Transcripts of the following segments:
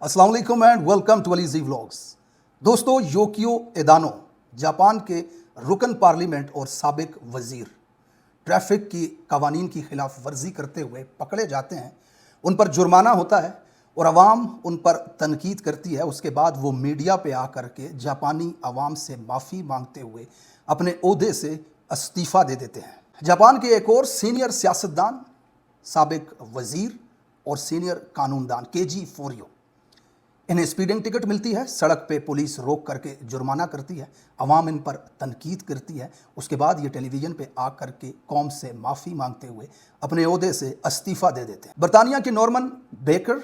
अस्सलाम वालेकुम and welcome to अलीज़ी vlogs. दोस्तों, योकियो एदानो जापान के रुकन पार्लियामेंट और साबिक वज़ीर ट्रैफिक की कवानीन की खिलाफ वर्जी करते हुए पकड़े जाते हैं। उन पर जुर्माना होता है और अवाम उन पर तनकीद करती है। उसके बाद वो मीडिया पे आकर के जापानी अवाम से माफ़ी मांगते हुए अपने ओहदे से इस्तीफ़ा दे देते हैं। जापान के एक और सीनियर सियासतदान, साबिक वज़ीर और सीनियर कानूनदान केजी फोरियो, इन्हें स्पीडिंग टिकट मिलती है। सड़क पे पुलिस रोक करके जुर्माना करती है, अवाम इन पर तनकीद करती है। उसके बाद ये टेलीविज़न पे आ कर के कौम से माफ़ी मांगते हुए अपने ओहदे से इस्तीफ़ा दे देते हैं। बरतानिया के नॉर्मन बेकर,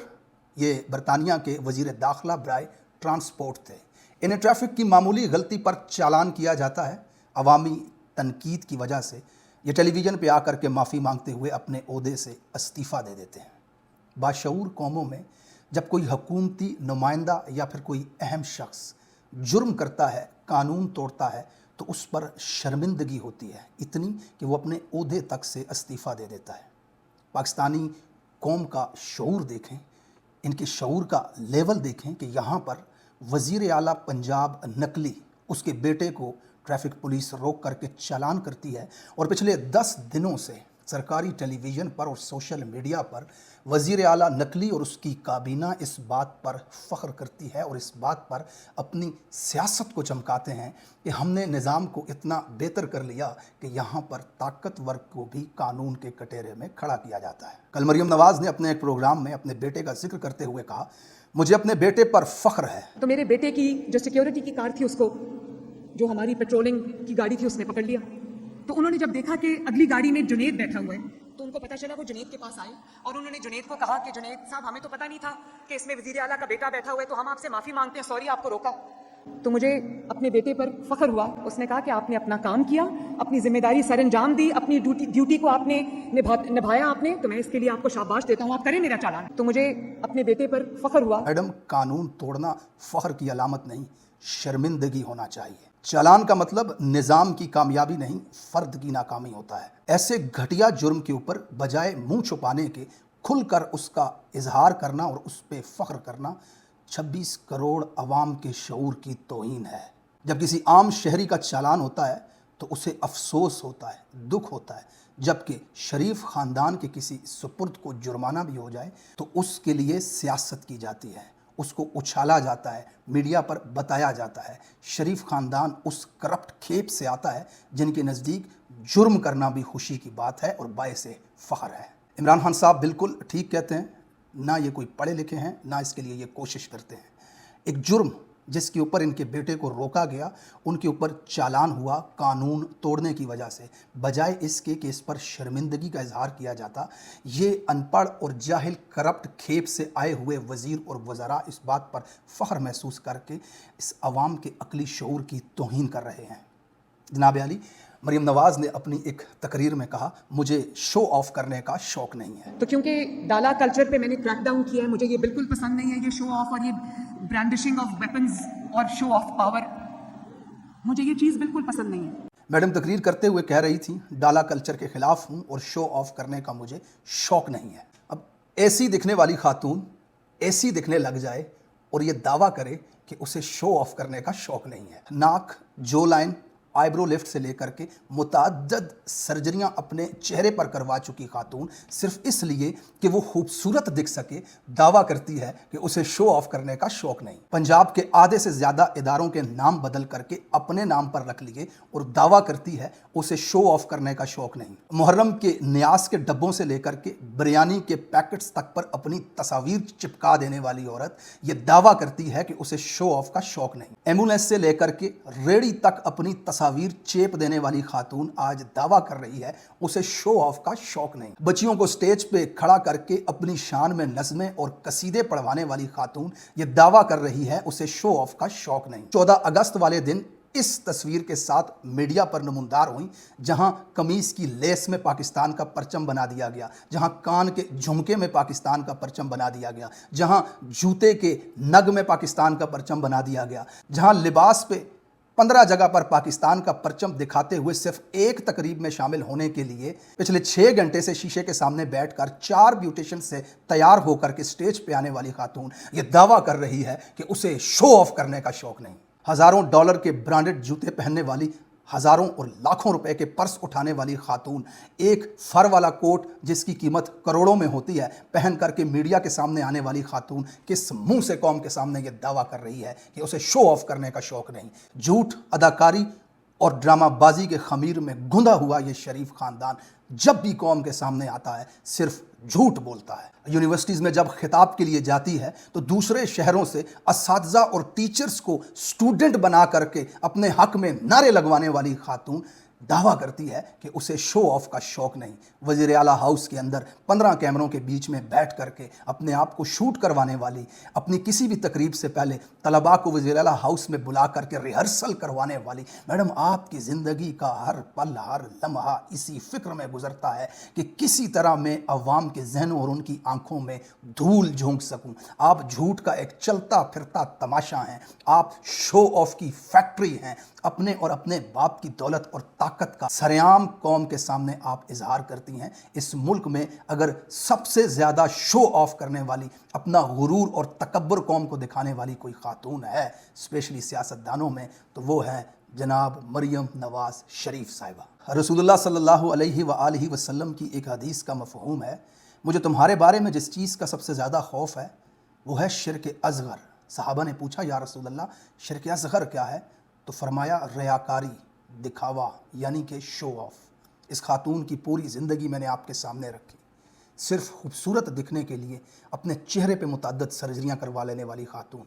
ये बरतानिया के वज़ीर दाखिला बराए ट्रांसपोर्ट थे। इन्हें ट्रैफिक की मामूली गलती पर चालान किया जाता है। अवामी तनकीद की वजह से ये टेलीविज़न पे आकर के माफ़ी मांगते हुए अपने ओहदे से इस्तीफ़ा दे देते हैं। बाशऊर कौमों में जब कोई हुकूमती नुमाइंदा या फिर कोई अहम शख्स जुर्म करता है, कानून तोड़ता है, तो उस पर शर्मिंदगी होती है, इतनी कि वो अपने ओहदे तक से इस्तीफ़ा दे देता है। पाकिस्तानी कौम का शऊर देखें, इनके शऊर का लेवल देखें कि यहाँ पर वज़ीर आला पंजाब नकली, उसके बेटे को ट्रैफिक पुलिस रोक करके चालान करती है और पिछले 10 दिनों से सरकारी टेलीविज़न पर और सोशल मीडिया पर वज़ीर आला नकली और उसकी काबीना इस बात पर फ़ख्र करती है और इस बात पर अपनी सियासत को चमकाते हैं कि हमने निज़ाम को इतना बेहतर कर लिया कि यहाँ पर ताकतवर को भी कानून के कटोरे में खड़ा किया जाता है। कल मरियम नवाज़ ने अपने एक प्रोग्राम में अपने बेटे का जिक्र करते हुए कहा, मुझे अपने बेटे पर फ़ख्र है। तो मेरे बेटे की जो सिक्योरिटी की कार थी, उसको जो हमारी पेट्रोलिंग की गाड़ी थी उसने पकड़ लिया। तो उन्होंने जब देखा कि अगली गाड़ी में जुनैद बैठा हुआ है, तो उनको पता चला। वो जुनैद के पास आए और उन्होंने जुनैद को कहा कि जुनैद साहब, हमें तो पता नहीं था कि इसमें वज़ीर आला का बेटा बैठा हुआ है, तो हम आपसे माफ़ी मांगते हैं, सॉरी आपको रोका। तो मुझे अपने बेटे पर फ़ख्र हुआ। उसने कहा कि आपने अपना काम किया, अपनी जिम्मेदारी सर अंजाम दी, अपनी ड्यूटी को आपने निभाया आपने, तो मैं इसके लिए आपको शाबाश देता हूँ, आप करें मेरा चालान। तो मुझे अपने बेटे पर फ़ख्र हुआ। मैडम, कानून तोड़ना फ़ख्र की अलामत नहीं, शर्मिंदगी होना चाहिए। चालान का मतलब निज़ाम की कामयाबी नहीं, फ़र्द की नाकामी होता है। ऐसे घटिया जुर्म के ऊपर बजाय मुंह छुपाने के खुलकर उसका इजहार करना और उस पर फ़ख्र करना 26 करोड़ अवाम के शऊर की तौहीन है। जब किसी आम शहरी का चालान होता है तो उसे अफसोस होता है, दुख होता है, जबकि शरीफ ख़ानदान के किसी सुपुर्द को जुर्माना भी हो जाए तो उसके लिए सियासत की जाती है, उसको उछाला जाता है, मीडिया पर बताया जाता है। शरीफ ख़ानदान उस करप्ट खेप से आता है जिनके नज़दीक जुर्म करना भी खुशी की बात है और बायस फ़ख्र है। इमरान खान साहब बिल्कुल ठीक कहते हैं, ना ये कोई पढ़े लिखे हैं, ना इसके लिए ये कोशिश करते हैं। एक जुर्म जिसके ऊपर इनके बेटे को रोका गया, उनके ऊपर चालान हुआ कानून तोड़ने की वजह से, बजाय इसके कि इस पर शर्मिंदगी का इजहार किया जाता, ये अनपढ़ और जाहिल करप्ट खेप से आए हुए वज़ीर और वज़रा इस बात पर फ़ख्र महसूस करके इस अवाम के अक़ली शऊर की तौहीन कर रहे हैं। जनाब आली, मरियम नवाज़ ने अपनी एक तकरीर में कहा, मुझे शो ऑफ करने का शौक़ नहीं है। तो क्योंकि डाला कल्चर पे मैंने क्रैक डाउन किया है, मुझे ये बिल्कुल पसंद नहीं है, ये शो ऑफ और ये ब्रांडिशिंग ऑफ वेपन्स और शो ऑफ पावर, मुझे ये चीज़ बिल्कुल पसंद नहीं है। मैडम तकरीर करते हुए कह रही थी, डाला कल्चर के ख़िलाफ़ हूँ और शो ऑफ करने का मुझे शौक़ नहीं है। अब ऐसी दिखने वाली खातून ऐसी दिखने लग जाए और ये दावा करे कि उसे शो ऑफ करने का शौक़ नहीं है। नाक, जो लाइन, आईब्रो लिफ्ट से लेकर के मुतअद्दिद सर्जरियां अपने चेहरे पर करवा चुकी खातून सिर्फ इसलिए कि वो खूबसूरत दिख सके दावा करती है कि उसे शो ऑफ करने का शौक़ नहीं। पंजाब के आधे से ज़्यादा इदारों के नाम बदल करके अपने नाम पर रख लिए और दावा करती है उसे शो ऑफ करने का शौक़ नहीं। मुहर्रम के न्यास के डब्बों से लेकर के बिरयानी के पैकेट्स तक पर अपनी तस्वीर चिपका देने वाली औरत ये दावा करती है कि उसे शो ऑफ का शौक़ नहीं। एम्बुलेंस से लेकर के रेड़ी तक अपनी तस्वीर चेप देने वाली खातून आज दावा कर रही है उसे शो ऑफ का शौक नहीं। बच्चियों को स्टेज पे खड़ा करके अपनी शान में नज़में और कसीदे पढ़वाने वाली खातून ये दावा कर रही है उसे शो ऑफ का शौक नहीं। 14 अगस्त वाले दिन इस तस्वीर के साथ मीडिया पर नमूनदार हुई, जहां कमीज की लेस में पाकिस्तान का परचम बना दिया गया, जहां कान के झुमके में पाकिस्तान का परचम बना दिया गया, जहां जूते के नग में पाकिस्तान का परचम बना दिया गया, जहां लिबास पे 15 जगह पर पाकिस्तान का परचम दिखाते हुए सिर्फ एक तकरीब में शामिल होने के लिए पिछले 6 घंटे से शीशे के सामने बैठकर 4 ब्यूटिशियन से तैयार होकर के स्टेज पे आने वाली खातून ये दावा कर रही है कि उसे शो ऑफ करने का शौक नहीं। हजारों डॉलर के ब्रांडेड जूते पहनने वाली, हजारों और लाखों रुपए के पर्स उठाने वाली खातून एक फर वाला कोट जिसकी कीमत करोड़ों में होती है पहन करके मीडिया के सामने आने वाली खातून किस मुंह से कौम के सामने ये दावा कर रही है कि उसे शो ऑफ करने का शौक नहीं। झूठ, अदाकारी और ड्रामाबाजी के खमीर में गुंधा हुआ ये शरीफ खानदान जब भी कौम के सामने आता है सिर्फ झूठ बोलता है। यूनिवर्सिटीज़ में जब खिताब के लिए जाती है तो दूसरे शहरों से असातिज़ा और टीचर्स को स्टूडेंट बना करके अपने हक में नारे लगवाने वाली खातून दावा करती है कि उसे शो ऑफ का शौक नहीं। वज़ीर आला हाउस के अंदर 15 कैमरों के बीच में बैठ करके अपने आप को शूट करवाने वाली, अपनी किसी भी तकरीब से पहले तलबा को वज़ीर आला हाउस में बुला करके रिहर्सल करवाने वाली, मैडम आपकी ज़िंदगी का हर पल, हर लम्हा इसी फिक्र में गुजरता है कि किसी तरह मैं अवाम के जहनों और उनकी आंखों में धूल झोंक सकूं। आप झूठ का एक चलता फिरता तमाशा हैं, आप शो ऑफ की फैक्ट्री हैं। अपने और अपने बाप की दौलत और ताकत का सरेआम कौम के सामने आप इजहार करती हैं। इस मुल्क में अगर सबसे ज़्यादा शो ऑफ करने वाली, अपना गुरूर और तकब्बुर कौम को दिखाने वाली कोई खातून है, स्पेशली सियासतदानों में, तो वो है जनाब मरियम नवाज शरीफ साहिबा। रसूलुल्लाह सल्लल्लाहु अलैहि वसल्लम की एक हदीस का मफ़हूम है, मुझे तुम्हारे बारे में जिस चीज़ का सबसे ज़्यादा खौफ है वो है शिर्क असग़र। सहाबा ने पूछा, या रसूलल्लाह शिर्क असग़र क्या है? तो फरमाया, रियाकारी, दिखावा, यानी कि शो ऑफ। इस खातून की पूरी ज़िंदगी मैंने आपके सामने रखी, सिर्फ खूबसूरत दिखने के लिए अपने चेहरे पे मुतअद्दिद सर्जरियाँ करवा लेने वाली खातून,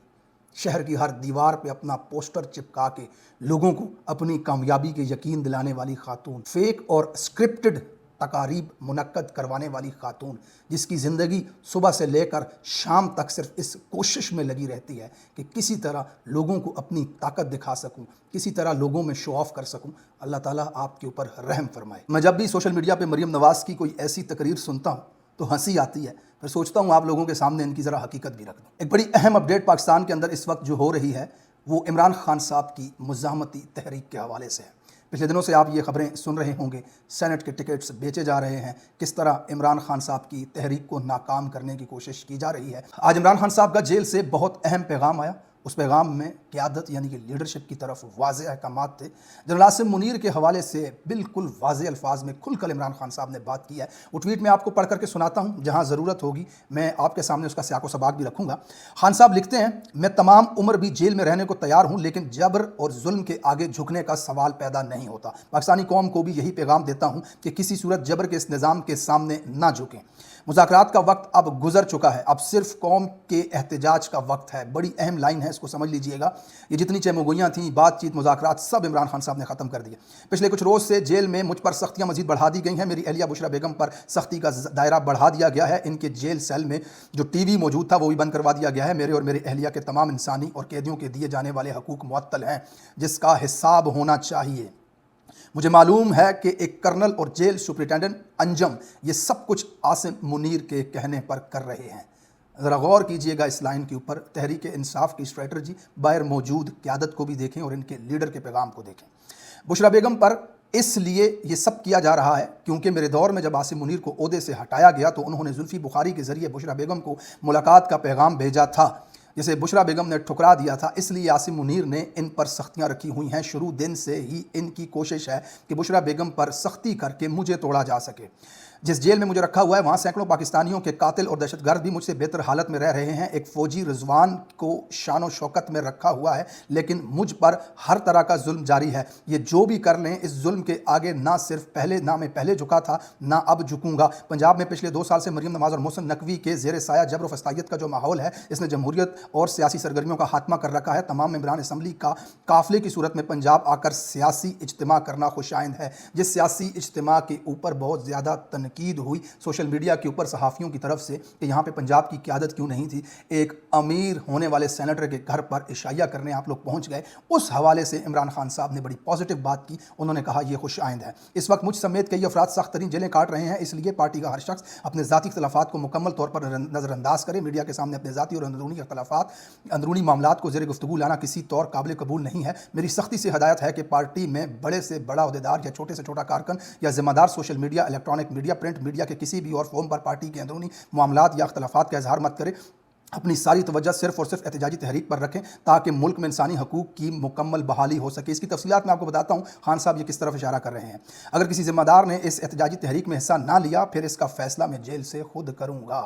शहर की हर दीवार पे अपना पोस्टर चिपका के लोगों को अपनी कामयाबी के यकीन दिलाने वाली खातून, फेक और स्क्रिप्टेड तकारीब मुनक्कद करवाने वाली खातून, जिसकी ज़िंदगी सुबह से लेकर शाम तक सिर्फ इस कोशिश में लगी रहती है कि किसी तरह लोगों को अपनी ताकत दिखा सकूं, किसी तरह लोगों में शो ऑफ कर सकूं। अल्लाह ताला आपके ऊपर रहम फरमाए। मैं जब भी सोशल मीडिया पे मरियम नवाज़ की कोई ऐसी तकरीर सुनता हूँ तो हंसी आती है, फिर सोचता हूँ आप लोगों के सामने इनकी ज़रा हकीकत भी रख दूँ। एक बड़ी अहम अपडेट पाकिस्तान के अंदर इस वक्त जो हो रही है वो इमरान खान साहब की मुज़ाहमती तहरीक के हवाले से है। पिछले दिनों से आप ये खबरें सुन रहे होंगे, सेनेट के टिकट्स बेचे जा रहे हैं, किस तरह इमरान खान साहब की तहरीक को नाकाम करने की कोशिश की जा रही है। आज इमरान खान साहब का जेल से बहुत अहम पैगाम आया। उस पैगाम में क़यादत यानी कि लीडरशिप की तरफ वाज़ेह अहकामात थे। जनरल आसिम मुनीर के हवाले से बिल्कुल वाज़ेह अल्फाज में खुलकर इमरान खान साहब ने बात की है। वो ट्वीट में आपको पढ़ करके सुनाता हूँ, जहाँ ज़रूरत होगी मैं आपके सामने उसका सियाक़ो सबाक़ भी रखूँगा। खान साहब लिखते हैं, मैं तमाम उम्र भी जेल में रहने को तैयार हूँ, लेकिन जबर और जुल्म के आगे झुकने का सवाल पैदा नहीं होता। पाकिस्तानी कौम को भी यही पैगाम देता हूँ कि किसी सूरत जबर के इस निज़ाम के सामने ना झुकें। मुज़ाकरात का वक्त अब गुजर चुका है, अब सिर्फ कौम के एहतजाज का वक्त है। बड़ी अहम लाइन है, इसको समझ लीजिएगा। ये जितनी चमगोइयाँ थीं, बातचीत, मुज़ाकरात, सब इमरान खान साहब ने ख़त्म कर दिए। पिछले कुछ रोज़ से जेल में मुझ पर सख्तियाँ मज़ीद बढ़ा दी गई हैं। मेरी अहलिया बुशरा बेगम पर सख्ती का दायरा बढ़ा दिया गया है। इनके जेल सेल में जो टीवी मौजूद था वो भी बंद करवा दिया गया है। मेरे और मेरी अहलिया के तमाम इंसानी और कैदियों के दिए जाने वाले हकूक़ मुअत्तल हैं, जिसका हिसाब होना चाहिए। मुझे मालूम है कि एक कर्नल और जेल सुपरिटेंडेंट अंजम ये सब कुछ आसिम मुनीर के कहने पर कर रहे हैं। ज़रा गौर कीजिएगा इस लाइन के ऊपर। तहरीक इंसाफ की स्ट्रेटजी बाहर मौजूद क़यादत को भी देखें और इनके लीडर के पैगाम को देखें। बुशरा बेगम पर इसलिए ये सब किया जा रहा है क्योंकि मेरे दौर में जब आसिम मुनीर को ओहदे से हटाया गया तो उन्होंने जुल्फ़ी बुखारी के ज़रिए बुशरा बेगम को मुलाकात का पैगाम भेजा था, जिसे बुशरा बेगम ने ठुकरा दिया था। इसलिए आसिम मुनीर ने इन पर सख्तियाँ रखी हुई हैं। शुरू दिन से ही इनकी कोशिश है कि बुशरा बेगम पर सख्ती करके मुझे तोड़ा जा सके। जिस जेल में मुझे रखा हुआ है वहाँ सैकड़ों पाकिस्तानियों के कातिल और दहशतगर्द भी मुझसे बेहतर हालत में रह रहे हैं। एक फ़ौजी रिजवान को शान शौकत में रखा हुआ है, लेकिन मुझ पर हर तरह का जुल्म जारी है। ये जो भी कर लें, इस जुल्म के आगे ना मैं पहले झुका था, ना अब झुकूंगा। पंजाब में पिछले 2 साल से मरियम नवाज़ और मोहसिन नकवी के ज़ेर साया जबर व फस्तायत का जो माहौल है, इसने जमहूरियत और सियासी सरगर्मियों का खात्मा कर रखा है। तमाम मेंबरान असम्बली का काफ़िले की सूरत में पंजाब आकर सियासी इज्तिमा करना खुशाइंद है। जिस सियासी इज्तिमा के ऊपर बहुत ज़्यादा तनकीद हुई सोशल मीडिया के ऊपर सहाफ़ियों की तरफ से कि यहाँ पे पंजाब की क़यादत क्यों नहीं थी, एक अमीर होने वाले सेनेटर के घर पर इशाया करने आप लोग पहुँच गए, उस हवाले से इमरान खान साहब ने बड़ी पॉजिटिव बात की। उन्होंने कहा ये खुश आइंद है। इस वक्त मुझ समेत कई अफराद सख्त तरीन जेलें काट रहे हैं, इसलिए पार्टी का हर शख्स अपने ज़ाती इख्तलाफात को मुकम्मल तौर पर नज़रअंदाज करे। मीडिया के सामने अपने ज़ाती और अंदरूनी इख्तलाफात, अंदरूनी मामलात को ज़ेर गुफ्तगू लाना किसी तौर काबिल कबूल नहीं है। मेरी सख्ती से हदायत है कि पार्टी में बड़े से बड़ा अहदेदार या छोटे से छोटा कारकन या ज़िम्मेदार social media, electronic media, print media के किसी भी और फॉर्म पर पार्टी के अंदरूनी मामलात या इख्तलाफात का इजहार मत करे। अपनी सारी तवज्जो सिर्फ और सिर्फ एहतजाजी तहरीक पर रखें ताकि मुल्क में इंसानी हकूक़ की मुकम्मल बहाली हो सके। इसकी तफसीलात मैं आपको बताता हूँ खान साहब ये किस तरफ इशारा कर रहे हैं। अगर किसी ज़िम्मेदार ने इस एहतजाजी तहरीक में हिस्सा ना लिया, फिर इसका फ़ैसला मैं जेल से खुद करूँगा।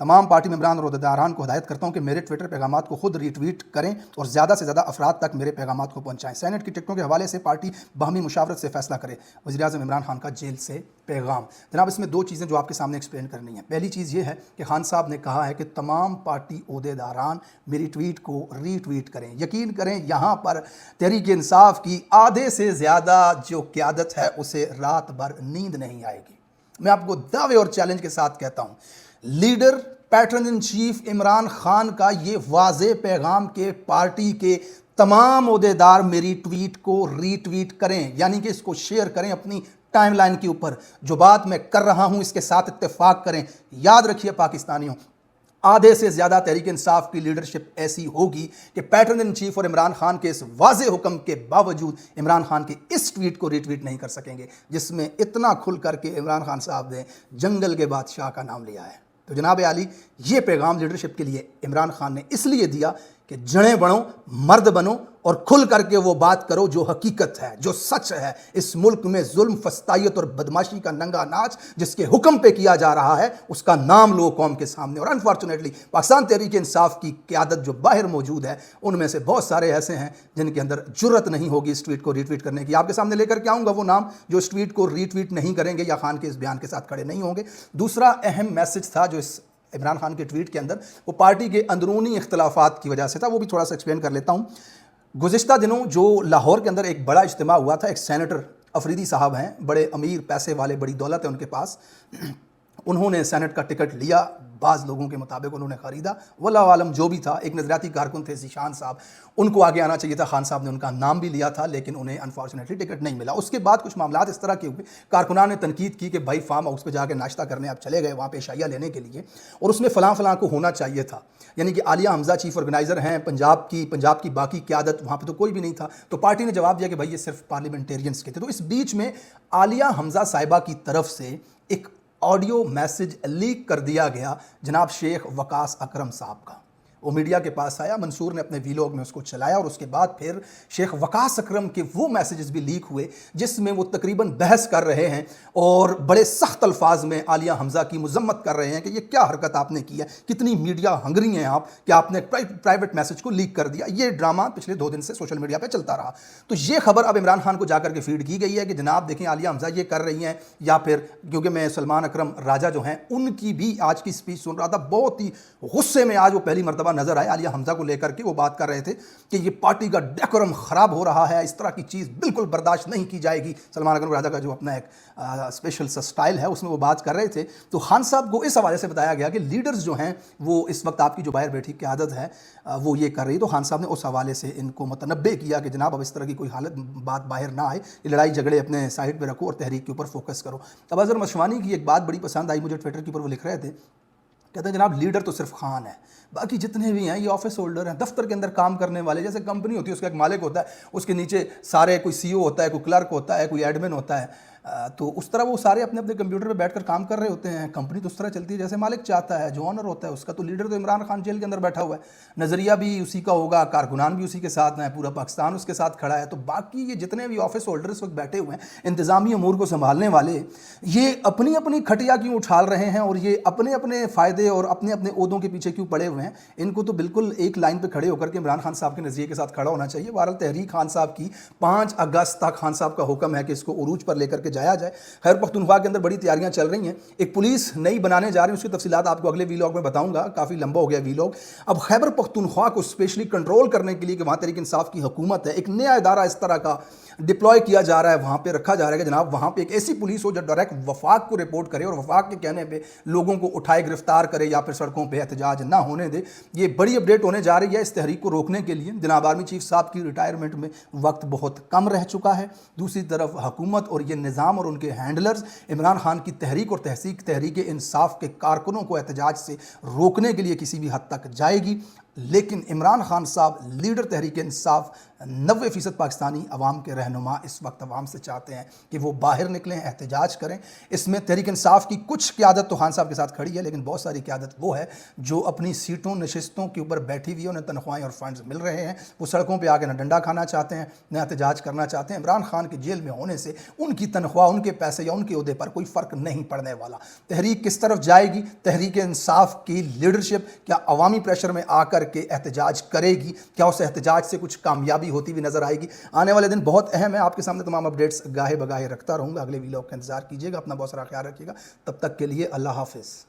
तमाम पार्टी मेंबरान और अहदेदारान को हिदायत करता हूँ कि मेरे ट्विटर पैगामात को खुद रीट्वीट करें और ज़्यादा से ज़्यादा अफराद तक मेरे पैगामात को पहुँचाएँ। सेनेट की टिकटों के हवाले से पार्टी बाहमी मुशावरत से फ़ैसला करे। वज़ीर-ए-आज़म इमरान खान का जेल से पैगाम। जनाब, इसमें दो चीज़ें जो आपके सामने एक्सप्लेन करनी है। पहली चीज़ ये है कि खान साहब ने कहा है कि तमाम पार्टी अहदेदारान मेरी ट्वीट को रीट्वीट करें। यकीन करें, यहाँ पर तहरीक इंसाफ की आधे से ज़्यादा जो क़यादत है उसे रात भर नींद नहीं आएगी। मैं आपको दावे और चैलेंज के साथ कहता हूँ, leader pattern in chief Imran Khan का ये वाज़े पैगाम के पार्टी के तमाम ओहदेदार मेरी ट्वीट को रीट्वीट करें, यानी कि इसको शेयर करें अपनी टाइमलाइन के ऊपर। जो बात मैं कर रहा हूं इसके साथ इत्तेफाक करें। याद रखिए पाकिस्तानियों, आधे से ज़्यादा तहरीक इंसाफ की लीडरशिप ऐसी होगी कि पैटर्न इन चीफ और इमरान खान के इस वाज़े हुक्म के बावजूद इमरान खान के इस ट्वीट को रीट्वीट नहीं कर सकेंगे जिसमें इतना खुल करके इमरान खान साहब ने जंगल के बादशाह का नाम लिया है। तो जनाब आली, ये पैगाम लीडरशिप के लिए इमरान खान ने इसलिए दिया कि जड़ें बनो, मर्द बनो और खुल करके वो बात करो जो हकीकत है, जो सच है। इस मुल्क में जुल्म, फस्तायत और बदमाशी का नंगा नाच जिसके हुक्म पे किया जा रहा है उसका नाम लो कौम के सामने। और अनफॉर्चुनेटली पाकिस्तान तहरीक इंसाफ की क़यादत जो बाहर मौजूद है उनमें से बहुत सारे ऐसे हैं जिनके अंदर जुर्रत नहीं होगी इस ट्वीट को रीट्वीट करने की। आपके सामने लेकर के आऊँगा वो नाम जो इस ट्वीट को रीट्वीट नहीं करेंगे या खान के इस बयान के साथ खड़े नहीं होंगे। दूसरा अहम मैसेज था जो इस इमरान खान के ट्वीट के अंदर, वो पार्टी के अंदरूनी इख्तलाफात की वजह से था। वो भी थोड़ा सा एक्सप्लेन कर लेता हूँ। गुज़िश्ता दिनों जो लाहौर के अंदर एक बड़ा इज्तिमा हुआ था, एक सेनेटर अफरीदी साहब हैं, बड़े अमीर, पैसे वाले, बड़ी दौलत है उनके पास। उन्होंने सेनेट का टिकट लिया, बाज़ लोगों के मुताबिक उन्होंने ख़रीदा। वल्लाहु आलम जो भी था, एक नज़रियाती कारकुन थे ज़ीशान साहब, उनको आगे आना चाहिए था। खान साहब ने उनका नाम भी लिया था लेकिन उन्हें अनफॉर्चुनेटली टिकट नहीं मिला। उसके बाद कुछ मामलात इस तरह के हुए, कारकुनान ने तनकीद की कि भाई फार्म हाउस पे जाके नाश्ता करने आप चले गए वहाँ पे इशाया लेने के लिए, और उसमें फ़लाँ को होना चाहिए था। यानी कि आलिया हमज़ा चीफ ऑर्गेनाइज़र हैं पंजाब की बाकी क़यादत, वहाँ पर तो कोई भी नहीं था। तो पार्टी ने जवाब दिया कि भाई ये सिर्फ पार्लियामेंटेरियंस के थे। तो इस बीच में आलिया हमज़ा साहिबा की तरफ से एक ऑडियो मैसेज लीक कर दिया गया जनाब शेख वकास अकरम साहब का। वो मीडिया के पास आया, मंसूर ने अपने वीलॉग में उसको चलाया और उसके बाद फिर शेख वकास अकरम के वो मैसेजेस भी लीक हुए जिसमें वो तकरीबन बहस कर रहे हैं और बड़े सख्त अल्फाज में आलिया हमज़ा की मजम्मत कर रहे हैं कि ये क्या हरकत आपने की है, कितनी मीडिया हंगरी हैं आप कि आपने प्राइवेट मैसेज को लीक कर दिया। ये ड्रामा पिछले 2 दिन से सोशल मीडिया पर चलता रहा। तो ये खबर अब इमरान खान को जाकर के फीड की गई है कि जनाब देखें आलिया हमज़ा ये कर रही हैं, या फिर क्योंकि मैं सलमान अकरम राजा जो हैं उनकी भी आज की स्पीच सुन रहा था, बहुत ही गुस्से में आज वो पहली मरतबा नजर आए आलिया हमज़ा को लेकर के। वो बात कर रहे थे कि ये पार्टी का डेकोरम खराब हो रहा है, इस तरह की चीज़ बिल्कुल बर्दाश्त नहीं की जाएगी। सलमान अकरम राजा का जो अपना एक स्पेशल सा स्टाइल है उसमें वो बात कर रहे थे। तो खान साहब को इस हवाले से बताया गया कि लीडर्स जो हैं वो इस वक्त आपकी जो बाहर बैठी क़यादत है वो ये कर रही। तो खान साहब ने उस हवाले से इनको मुतनब्बे किया कि जनाब अब इस तरह की कोई हालत बात बाहर ना आए, ये लड़ाई झगड़े अपने साइड पर रखो और तहरीक के ऊपर फोकस करो। अब अज़हर मशवानी की एक बात बड़ी पसंद आई मुझे ट्विटर के ऊपर, वो लिख रहे थे, कहते हैं जनाब लीडर तो सिर्फ खान है, बाकी जितने भी हैं ये ऑफिस होल्डर हैं, दफ्तर के अंदर काम करने वाले। जैसे कंपनी होती है उसका एक मालिक होता है, उसके नीचे सारे कोई सीईओ होता है, कोई क्लर्क होता है, कोई एडमिन होता है, तो उस तरह वो सारे अपने अपने कंप्यूटर पे बैठकर काम कर रहे होते हैं। कंपनी तो उस तरह चलती है जैसे मालिक चाहता है, जो ऑनर होता है उसका। तो लीडर तो इमरान खान जेल के अंदर बैठा हुआ है, नज़रिया भी उसी का होगा, कारकुनान भी उसी के साथ हैं, पूरा पाकिस्तान उसके साथ खड़ा है। तो बाकी ये जितने भी ऑफिस होल्डर इस वक्त बैठे हुए हैं, इंतज़ामी अमूर को संभालने वाले, ये अपनी अपनी खटिया क्यों उछाल रहे हैं और ये अपने अपने फ़ायदे और अपने अपने ओहदों के पीछे क्यों पड़े हुए हैं। इनको तो बिल्कुल एक लाइन पर खड़े होकर के इमरान खान साहब के नज़रिए के साथ खड़ा होना चाहिए। बहरहाल तहरीक खान साहब की 5 अगस्त तक खान साहब का हुक्म है कि इसको उरूज पर लेकर के کے جایا جائے۔ خیبر پختونخوا کے اندر بڑی تیاریاں چل رہی ہیں، ایک پولیس نئی بنانے جا رہے ہیں، اس کی تفصیلات آپ کو اگلے ویلاگ میں بتاؤں گا، کافی لمبا ہو گیا ویلاگ۔ اب خیبر پختونخوا کو اسپیشلی کنٹرول کرنے کے لیے کہ وہاں تحریک انصاف کی حکومت ہے، ایک نیا ادارہ اس طرح کا ڈپلوائے کیا جا رہا ہے، وہاں پہ رکھا جا رہا ہے کہ جناب وہاں پہ ایک ایسی پولیس ہو جو ڈائریکٹ وفاق کو رپورٹ کرے اور وفاق کے کہنے پہ لوگوں کو اٹھائے گرفتار کرے یا پھر سڑکوں پہ احتجاج نہ ہونے دے۔ یہ بڑی اپڈیٹ ہونے جا رہی ہے اس تحریک کو روکنے کے لیے۔ جناب آرمی چیف صاحب کی ریٹائرمنٹ میں وقت بہت کم رہ چکا ہے، دوسری طرف حکومت اور یہ نظام اور ان کے ہینڈلرز عمران خان کی تحریک اور تحریک انصاف کے کارکنوں کو احتجاج سے روکنے کے لیے کسی بھی حد تک جائے گی، لیکن عمران خان صاحب لیڈر تحریک انصاف 90% پاکستانی عوام کے رہنما اس وقت عوام سے چاہتے ہیں کہ وہ باہر نکلیں، احتجاج کریں۔ اس میں تحریک انصاف کی کچھ قیادت تو خان صاحب کے ساتھ کھڑی ہے، لیکن بہت ساری قیادت وہ ہے جو اپنی سیٹوں نشستوں کے اوپر بیٹھی ہوئی ہے، انہیں تنخواہیں اور فنڈز مل رہے ہیں، وہ سڑکوں پہ آ کے نہ ڈنڈا کھانا چاہتے ہیں نہ احتجاج کرنا چاہتے ہیں۔ عمران خان کے جیل میں ہونے سے ان کی تنخواہ، ان کے پیسے یا ان کے عہدے پر کوئی فرق نہیں پڑنے والا۔ تحریک کس طرف جائے گی؟ تحریک انصاف کی لیڈرشپ کیا عوامی پریشر میں آ کر کے احتجاج کرے گی؟ کیا اس احتجاج سے کچھ کامیابی ہوتی ہوئی نظر آئے گی؟ آنے والے دن بہت اہم ہے، آپ کے سامنے تمام اپڈیٹس گاہے بگاہے رکھتا رہوں گا۔ اگلے ویلاگ کا انتظار کیجیے گا، اپنا بہت سارا خیال رکھیے گا، تب تک کے لیے اللہ حافظ۔